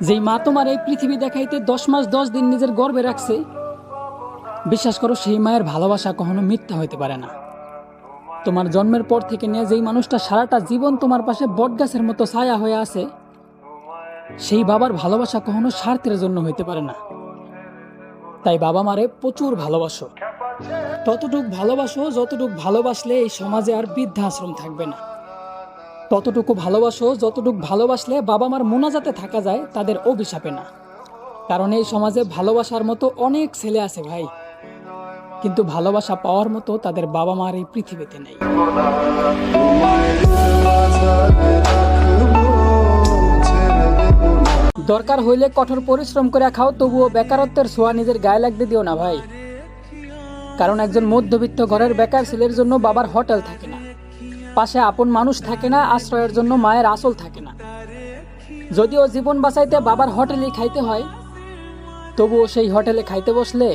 যেই মা তোমার এই পৃথিবী দেখাইতে 10 মাস 10 দিন নিজের গর্ভে রাখছে, বিশ্বাস করো সেই মায়ের ভালোবাসা কখনো মিথ্যা হইতে পারে না। তোমার জন্মের পর থেকে নিয়ে যেই মানুষটা সারাটা জীবন তোমার পাশে বটগাছের মতো ছায়া হয়ে আছে, সেই বাবার ভালোবাসা কখনো স্বার্থের জন্য হইতে পারে না। তাই বাবা মারে প্রচুর ভালোবাসো, ততটুক ভালোবাসো যতটুক ভালোবাসলে এই সমাজে আর বৃদ্ধাশ্রম থাকবে না। ততটুকু ভালোবাসো যতটুকু ভালোবাসলে বাবা মার মোনাজাতে থাকা যায়, তাদের অভিশাপে না। কারণ এই সমাজে ভালোবাসার মতো অনেক ছেলে আছে ভাই, কিন্তু ভালোবাসা পাওয়ার মতো তাদের বাবা মার এই পৃথিবীতে নেই। দরকার হইলে কঠোর পরিশ্রম করে খাও, তবুও বেকারত্বের ছোঁয়া নিজের গায়ে লাগতে দিও না ভাই। কারণ একজন মধ্যবিত্ত ঘরের বেকার ছেলের জন্য বাবার হোটেল থাকে না, পাশে আপন মানুষ থাকে না, আশ্রয়ের জন্য মায়ের আঁচল থাকে না। যদিও জীবন বাঁচাইতে বাবার হোটেলেই খাইতে হয়, তবুও সেই হোটেলে খাইতে বসলে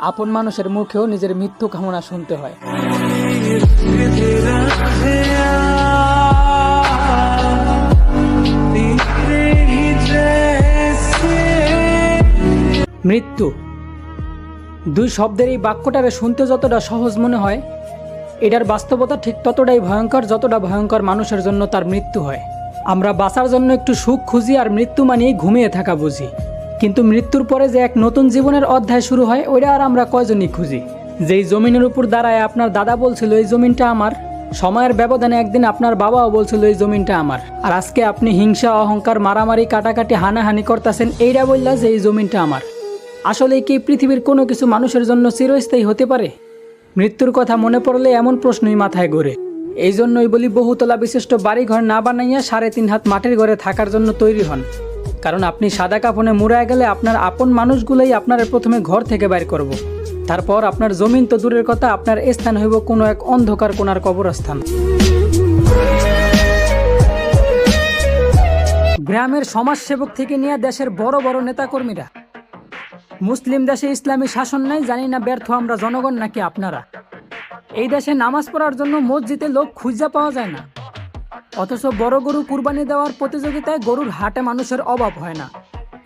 আপন মানুষের মুখেও নিজের মৃত্যু কামনা শুনতে হয়। মৃত্যু দুই শব্দের এই বাক্যটারে শুনতে যতটা সহজ মনে হয়, এটার বাস্তবতা ঠিক ততটাই ভয়ঙ্কর যতটা ভয়ঙ্কর মানুষের জন্য তার মৃত্যু হয়। আমরা বাঁচার জন্য একটু সুখ খুঁজি আর মৃত্যু মানিয়ে ঘুমিয়ে থাকা বুঝি, কিন্তু মৃত্যুর পরে যে এক নতুন জীবনের অধ্যায় শুরু হয়, ওইটা আর আমরা কয়জনই খুঁজি। যেই জমিনের উপর দাঁড়ায় আপনার দাদা বলছিল এই জমিনটা আমার, সময়ের ব্যবধানে একদিন আপনার বাবাও বলছিল এই জমিনটা আমার, আর আজকে আপনি হিংসা অহংকার মারামারি কাটাকাটি হানাহানি করতেছেন এইটা বললা যে এই জমিনটা আমার। আসলে কি পৃথিবীর কোনো কিছু মানুষের জন্য চিরস্থায়ী হতে পারে? মৃত্যুর কথা মনে পড়লে এমন প্রশ্নই মাথায় ঘোরে। এই জন্যই বলি বহুতলা বিশিষ্ট বাড়িঘর না বানাইয়া 3.5 হাত মাটির ঘরে থাকার জন্য তৈরি হন। কারণ আপনি সাদা কাফনে মুড়ায় গেলে আপনার আপন মানুষগুলোই আপনার প্রথমে ঘর থেকে বাইর করব। তারপর আপনার জমিন তো দূরের কথা, আপনার স্থান হইব কোনো এক অন্ধকার কোণার কবরস্থান। গ্রামের সমাজসেবক থেকে নিয়ে দেশের বড় বড় নেতাকর্মীরা, মুসলিম দেশে ইসলামী শাসন নাই জানি না ব্যর্থ আমরা জনগণ নাকি আপনারা। এই দেশে নামাজ পড়ার জন্য মসজিদে লোক খুঁজা পাওয়া যায় না, অথচ বড় গরু কুরবানি দেওয়ার প্রতিযোগিতায় গরুর হাটে মানুষের অভাব হয় না।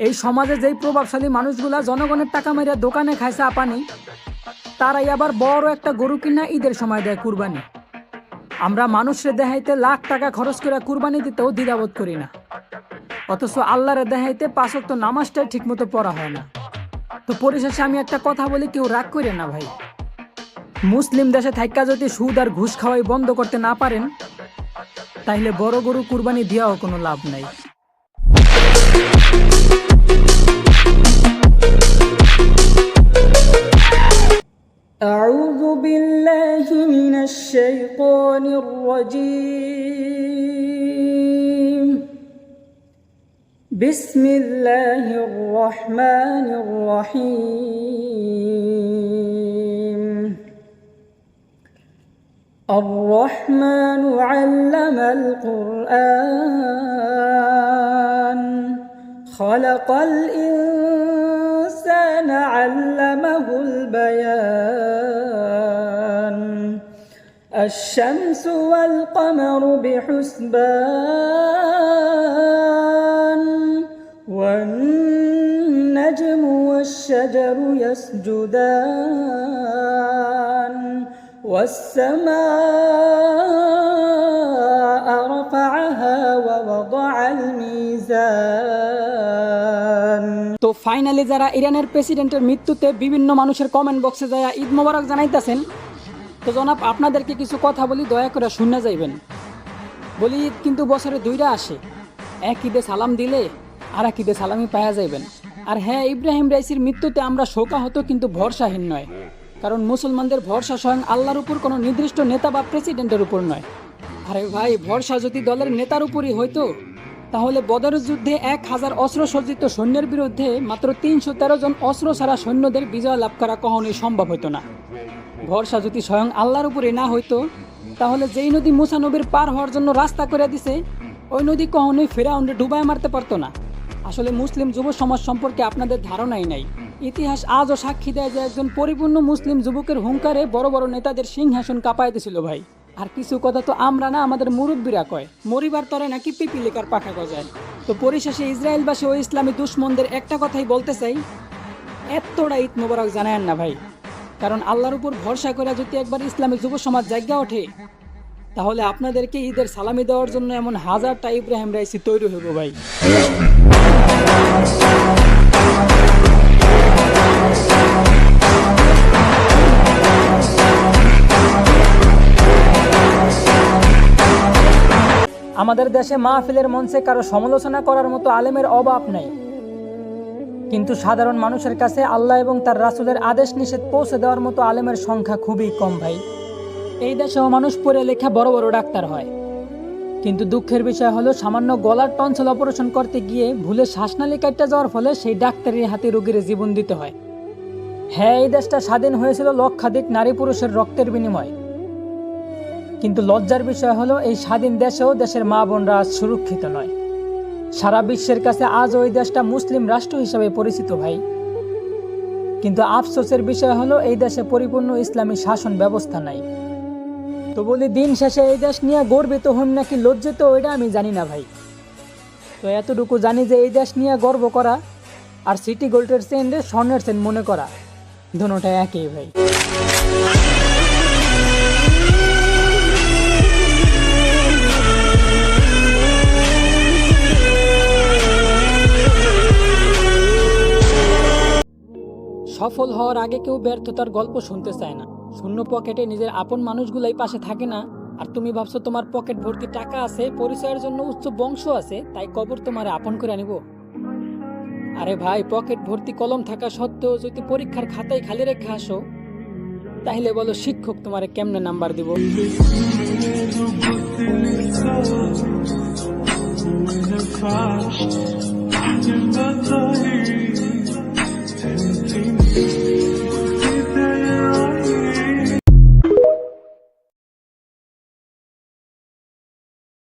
এই সমাজে যেই প্রভাবশালী মানুষগুলা জনগণের টাকা মেরে দোকানে খাইছে আপানি, তারাই আবার বড় একটা গরু কিনা ঈদের সময় দেয় কুরবানি। আমরা মানুষরে দেখাইতে লাখ টাকা খরচ করে কুরবানি দিতেও দ্বিধাবোধ করি না, অথচ আল্লাহরে দেখাইতে 5 ওয়াক্ত নামাজটাই ঠিক মতো পড়া হয় না। তো পরিশেষে আমি একটা কথা বলি, কেউ রাগ করে না ভাই। মুসলিম দেশে থাইকা যদি সুদ আর ঘুষ খাওয়াই বন্ধ করতে না পারেন, তাইলে বড় গরু কুরবানি দিয়াও কোনো লাভ নাই। আউযু বিল্লাহি মিনাশ শাইতানির রাজীম। বিসমিল্লাহির রহমানির রহিম। الرحمن علم القرآن خلق الإنسان علمه البيان الشمس والقمر بحسبان والنجم والشجر يسجدان والسماء رفعها ووضع الميزان। তো ফাইনালি যারা ইরানের প্রেসিডেন্টের মৃত্যুতে বিভিন্ন মানুষের কমেন্ট বক্সে যায় ঈদ মোবারক জানাইতেছেন, তো জনাব আপনাদেরকে কিছু কথা বলি, দয়া করে শুনে যাইবেন। বলি ঈদ কিন্তু বছরে 2টা আসে, এক ঈদে সালাম দিলে আর এক ঈদে সালামি পাওয়া যাইবেন। আর হ্যাঁ, ইব্রাহিম রাইসির মৃত্যুতে আমরা শোকাহত কিন্তু ভরসাহীন নয়, কারণ মুসলমানদের ভরসা স্বয়ং আল্লাহর উপর, কোনো নির্দিষ্ট নেতা বা প্রেসিডেন্টের উপর নয়। আরে ভাই, ভরসা যদি দলের নেতার উপরই হইতো, তাহলে বদরের যুদ্ধে 1000 অস্ত্রসজ্জিত সৈন্যের বিরুদ্ধে মাত্র 313 জন অস্ত্র ছাড়া সৈন্যদের বিজয় লাভ করা কখনোই সম্ভব হতো না। ভরসা যদি স্বয়ং আল্লাহর উপরে না হইতো, তাহলে যেই নদী মুসা নবীর পার হওয়ার জন্য রাস্তা করে দিছে, ওই নদী কখনোই ফেরাউনরে ডুবায় মারতে পারতো না। আসলে মুসলিম যুব সমাজ সম্পর্কে আপনাদের ধারণাই নাই। ইতিহাস আজও সাক্ষী দেয় যে একজন পরিপূর্ণ মুসলিম যুবকের হুঙ্কারে বড় বড় নেতাদের সিংহাসন কাঁপায় দিছিল ভাই। আর কিছু কথা তো আমরা না, আমাদের মুরব্বীরা কয়, মরিবার তরে নাকি পিপিলিকার পাখা গজায়। তো পরিশেষে ইসরায়েলবাসী ও ইসলামী দুশ্মনদের একটা কথাই বলতে চাই, এতটা ঈদ মোবারক জানায়েন না ভাই। কারণ আল্লাহর উপর ভরসা করে যদি একবার ইসলামী যুব সমাজ জায়গা ওঠে, তাহলে আপনাদেরকে ঈদের সালামি দেওয়ার জন্য এমন হাজারটা ইব্রাহিম রাইসি তৈরি হইব ভাই। আমাদের দেশে মাহফিলের মঞ্চে কারো সমালোচনা করার মতো আলেমের অভাব নাই, কিন্তু সাধারণ মানুষের কাছে আল্লাহ এবং তার রাসূলের আদেশ নিষেধ পৌঁছে দেওয়ার মতো আলেমের সংখ্যা খুবই কম ভাই। এই দেশেও মানুষ পড়ে লেখা বড় বড় ডাক্তার হয়, কিন্তু দুঃখের বিষয় হলো সামান্য গলার টনসিল অপারেশন করতে গিয়ে ভুলে শ্বাসনালী কাটতে যাওয়ার ফলে সেই ডাক্তারের হাতে রোগীর জীবন দিতে হয়। হ্যাঁ, এই দেশটা স্বাধীন হয়েছিল লক্ষাধিক নারী পুরুষের রক্তের বিনিময়ে, কিন্তু লজ্জার বিষয় হলো এই স্বাধীন দেশেও দেশের মা বোনরা আজ সুরক্ষিত নয়। সারা বিশ্বের কাছে আজ ওই দেশটা মুসলিম রাষ্ট্র হিসেবে পরিচিত ভাই, কিন্তু আফসোসের বিষয় হলো এই দেশে পরিপূর্ণ ইসলামী শাসন ব্যবস্থা নাই। তো বলি, দিন শেষে এই দেশ নিয়ে গর্বিত হন নাকি লজ্জিত ওইটা আমি জানি না ভাই। তো এতটুকু জানি যে এই দেশ নিয়ে গর্ব করা আর সিটি গোল্ডের চেনরে স্বর্ণের চেন মনে করা দুটোটা একই ভাই। সফল হওয়ার আগে কেউ ব্যর্থতার গল্প শুনতে চায় না। শূন্য পকেটে নিজের আপন মানুষগুলাই পাশে থাকে না, আর তুমি ভাবছো তোমার পকেট ভর্তি টাকা আছে, পরিচয়ের জন্য উচ্চ বংশ আছে, তাই কবর তোমার আপন করে আনিব। আরে ভাই, পকেট ভর্তি কলম থাকা সত্ত্বেও যদি পরীক্ষার খাতায় খালি রেখে আসো, তাহলে বলো শিক্ষক তোমারে কেমনে নাম্বার দিব?